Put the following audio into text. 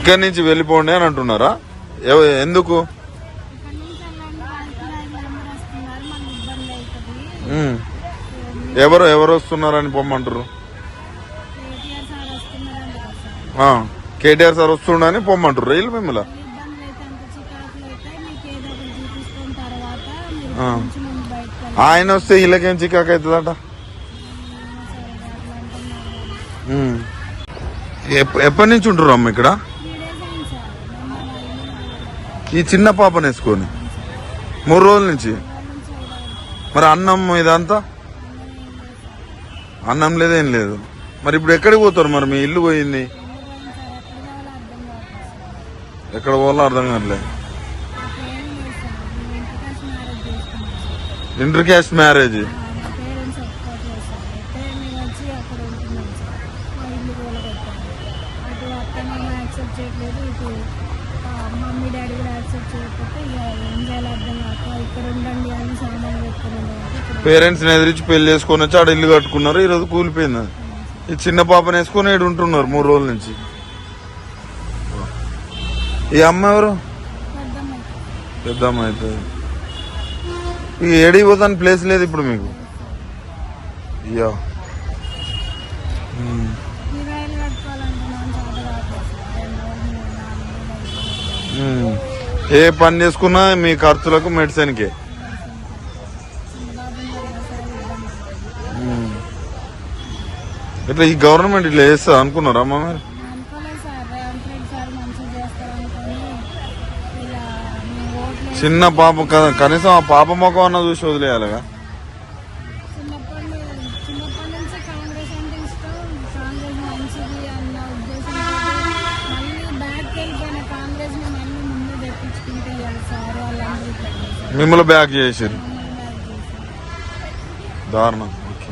ఇక్కడి నుంచి వెళ్ళిపోండి అని అంటున్నారా? ఎందుకు? ఎవరు వస్తున్నారని పొమ్మంటారు? కేటీఆర్ సార్ వస్తుండని పొమ్మంటారు వీళ్ళు మిమ్మల్ని. ఆయన వస్తే వీళ్ళకేం చికాకు అవుతుందట. ఎప్పటి నుంచి ఉంటారు అమ్మ ఇక్కడ? ఈ చిన్న పాపను వేసుకొని 3 రోజుల నుంచి. మరి అన్నం ఇదంతా అన్నం లేదేం లేదు. మరి ఇప్పుడు ఎక్కడికి పోతారు? మరి మీ ఇల్లు పోయింది, ఎక్కడ పోవాలో అర్థం కావట్లేదు. Inter caste marriage. పేరెంట్స్ ని ఎదిరించి పెళ్లి చేసుకొని వచ్చి ఆడ ఇల్లు కట్టుకున్నారు. ఈరోజు కూలిపోయింది. ఈ చిన్న పాపను వేసుకొని ఏడు ఉంటున్నారు 3 రోజుల నుంచి. ఈ అమ్మ ఎవరు? పెద్దమ్మ అవుతుంది. ఈ ఏడికి పోతానికి ప్లేస్ లేదు ఇప్పుడు మీకు. అయ్యో, ఏ పని చేసుకున్నా మీ ఖర్చులకు మెడిసిన్కే. ఇట్లా ఈ గవర్నమెంట్ ఇట్లా చేస్తా అనుకున్నారా అమ్మ? మరి చిన్న పాప కదా, కనీసం ఆ పాప మొఖం అన్న చూసి వదిలేయాలిగా. మిమ్మల్ని బ్యాక్ చేసారు. దారుణం. ఓకే.